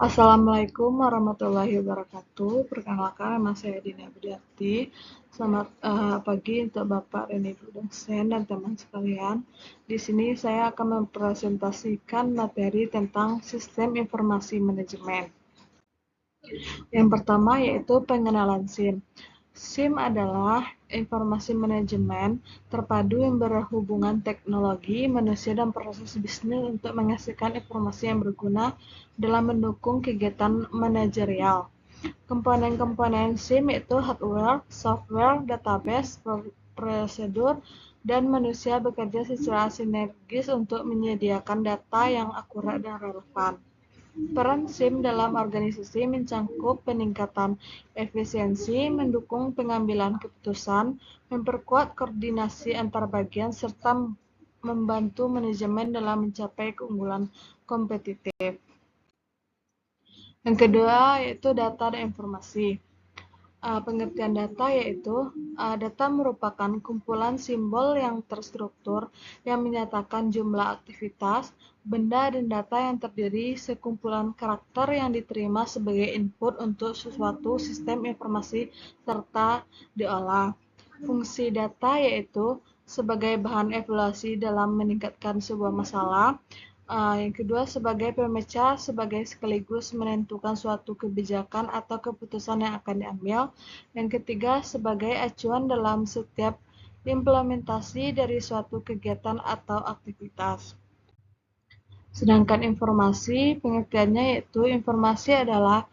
Assalamualaikum warahmatullahi wabarakatuh. Perkenalkan, nama saya Dina Budiarti. Selamat pagi untuk Bapak dan Ibu dosen dan teman sekalian. Di sini saya akan mempresentasikan materi tentang sistem informasi manajemen. Yang pertama yaitu pengenalan SIM. SIM adalah informasi manajemen terpadu yang berhubungan teknologi, manusia, dan proses bisnis untuk menghasilkan informasi yang berguna dalam mendukung kegiatan manajerial. Komponen-komponen SIM yaitu hardware, software, database, prosedur, dan manusia bekerja secara sinergis untuk menyediakan data yang akurat dan relevan. Peran SIM dalam organisasi mencakup peningkatan efisiensi, mendukung pengambilan keputusan, memperkuat koordinasi antar bagian, serta membantu manajemen dalam mencapai keunggulan kompetitif. Yang kedua yaitu data dan informasi. Pengertian data yaitu data merupakan kumpulan simbol yang terstruktur yang menyatakan jumlah aktivitas, benda, dan data yang terdiri sekumpulan karakter yang diterima sebagai input untuk suatu sistem informasi serta diolah. Fungsi data yaitu sebagai bahan evaluasi dalam meningkatkan sebuah masalah. Yang kedua sebagai pemecah, sebagai sekaligus menentukan suatu kebijakan atau keputusan yang akan diambil. Yang ketiga sebagai acuan dalam setiap implementasi dari suatu kegiatan atau aktivitas. Sedangkan informasi, pengertiannya yaitu informasi adalah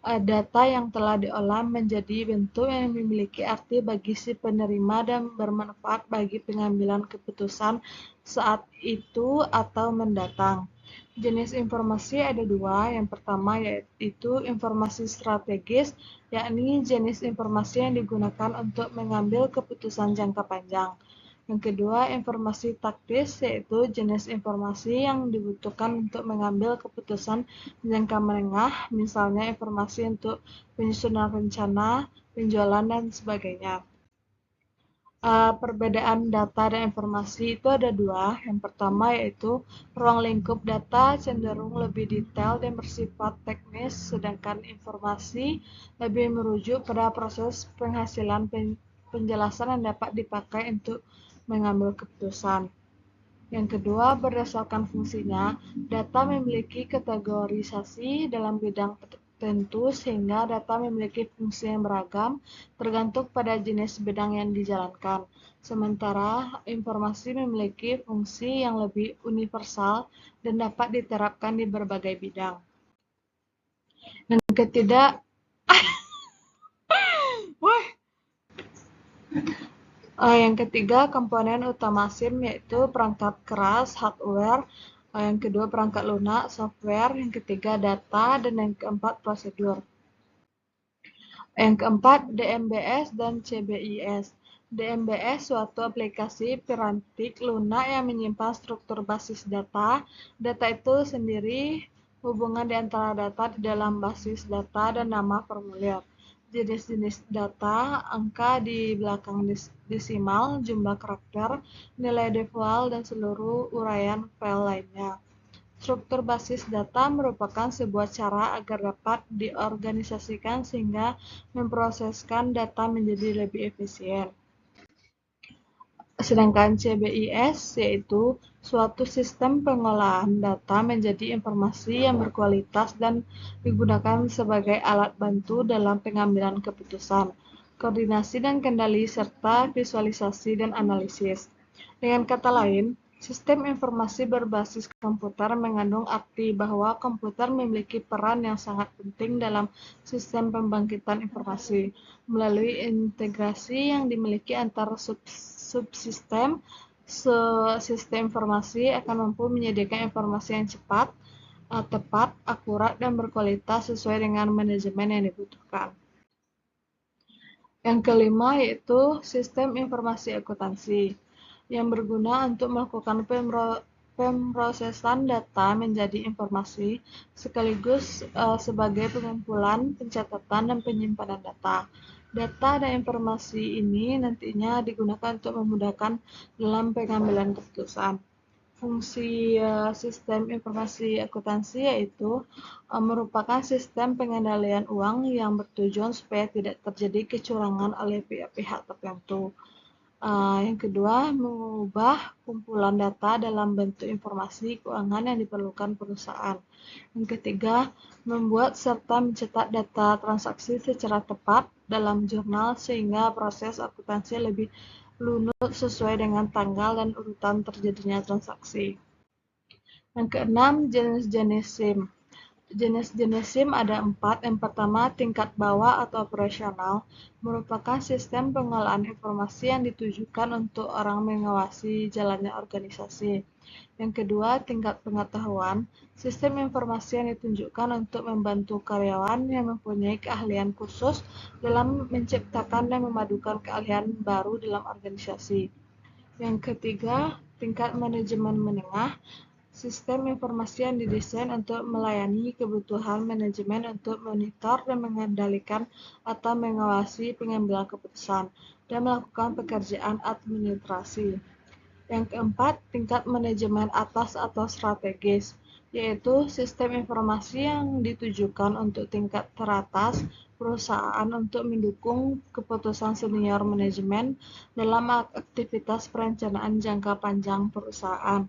data yang telah diolah menjadi bentuk yang memiliki arti bagi si penerima dan bermanfaat bagi pengambilan keputusan saat itu atau mendatang. Jenis informasi ada dua. Yang pertama yaitu informasi strategis, yakni jenis informasi yang digunakan untuk mengambil keputusan jangka panjang. Yang kedua, informasi taktis, yaitu jenis informasi yang dibutuhkan untuk mengambil keputusan jangka menengah, misalnya informasi untuk penyusunan rencana, penjualan, dan sebagainya. Perbedaan data dan informasi itu ada dua. Yang pertama yaitu ruang lingkup data cenderung lebih detail dan bersifat teknis, sedangkan informasi lebih merujuk pada proses penghasilan penjelasan yang dapat dipakai untuk mengambil keputusan. Yang kedua, berdasarkan fungsinya, data memiliki kategorisasi dalam bidang tertentu sehingga data memiliki fungsi yang beragam tergantung pada jenis bidang yang dijalankan. Sementara informasi memiliki fungsi yang lebih universal dan dapat diterapkan di berbagai bidang. Yang ketiga, komponen utama SIM yaitu perangkat keras, hardware, yang kedua perangkat lunak, software, yang ketiga data, dan yang keempat prosedur. Yang keempat DMBS dan CBIS. DMBS suatu aplikasi pirantik lunak yang menyimpan struktur basis data. Data itu sendiri hubungan di antara data di dalam basis data dan nama formulir. Jenis-jenis data, angka di belakang desimal, jumlah karakter, nilai default, dan seluruh uraian file lainnya. Struktur basis data merupakan sebuah cara agar dapat diorganisasikan sehingga memproseskan data menjadi lebih efisien. Sedangkan CBIS yaitu suatu sistem pengolahan data menjadi informasi yang berkualitas dan digunakan sebagai alat bantu dalam pengambilan keputusan, koordinasi dan kendali, serta visualisasi dan analisis. Dengan kata lain, sistem informasi berbasis komputer mengandung arti bahwa komputer memiliki peran yang sangat penting dalam sistem pembangkitan informasi melalui integrasi yang dimiliki antar subsistem. Sistem informasi akan mampu menyediakan informasi yang cepat, tepat, akurat, dan berkualitas sesuai dengan manajemen yang dibutuhkan. Yang kelima yaitu sistem informasi akuntansi yang berguna untuk melakukan pemrosesan data menjadi informasi sekaligus sebagai pengumpulan, pencatatan, dan penyimpanan data. Data dan informasi ini nantinya digunakan untuk memudahkan dalam pengambilan keputusan. Fungsi sistem informasi akuntansi yaitu merupakan sistem pengendalian uang yang bertujuan supaya tidak terjadi kecurangan oleh pihak-pihak tertentu. Yang kedua, mengubah kumpulan data dalam bentuk informasi keuangan yang diperlukan perusahaan. Yang ketiga, membuat serta mencetak data transaksi secara tepat dalam jurnal sehingga proses akuntansi lebih runut sesuai dengan tanggal dan urutan terjadinya transaksi. Yang keenam, jenis-jenis SIM. Jenis-jenis SIM ada 4. Yang pertama, tingkat bawah atau operasional, merupakan sistem pengolahan informasi yang ditujukan untuk orang mengawasi jalannya organisasi. Yang kedua, tingkat pengetahuan, sistem informasi yang ditunjukkan untuk membantu karyawan yang mempunyai keahlian khusus dalam menciptakan dan memadukan keahlian baru dalam organisasi. Yang ketiga, tingkat manajemen menengah, sistem informasi yang didesain untuk melayani kebutuhan manajemen untuk monitor dan mengendalikan atau mengawasi pengambilan keputusan dan melakukan pekerjaan administrasi. Yang keempat, tingkat manajemen atas atau strategis, yaitu sistem informasi yang ditujukan untuk tingkat teratas perusahaan untuk mendukung keputusan senior manajemen dalam aktivitas perencanaan jangka panjang perusahaan.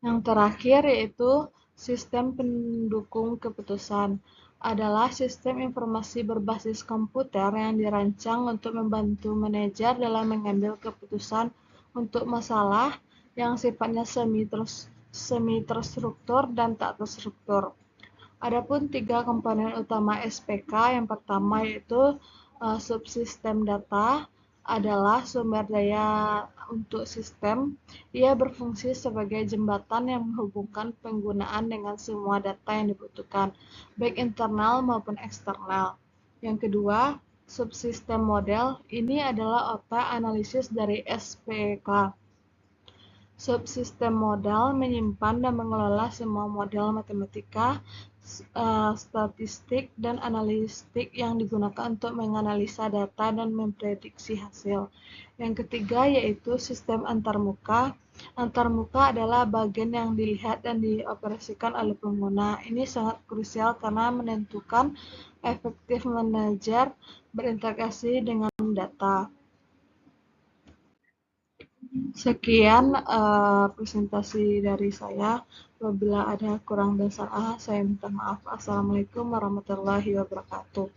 Yang terakhir yaitu sistem pendukung keputusan, adalah sistem informasi berbasis komputer yang dirancang untuk membantu manajer dalam mengambil keputusan untuk masalah yang sifatnya semi-terstruktur dan tak terstruktur. Adapun 3 komponen utama SPK, yang pertama yaitu subsistem data, adalah sumber daya untuk sistem. Ia berfungsi sebagai jembatan yang menghubungkan penggunaan dengan semua data yang dibutuhkan, baik internal maupun eksternal. Yang kedua, subsistem model. Ini adalah otak analisis dari SPK. Subsistem model menyimpan dan mengelola semua model matematika, statistik, dan analitik yang digunakan untuk menganalisa data dan memprediksi hasil. Yang ketiga yaitu sistem antarmuka. Antarmuka adalah bagian yang dilihat dan dioperasikan oleh pengguna. Ini sangat krusial karena menentukan efektif manajer berinteraksi dengan data. Sekian presentasi dari saya. Apabila ada kurang dan salah, saya minta maaf. Assalamualaikum warahmatullahi wabarakatuh.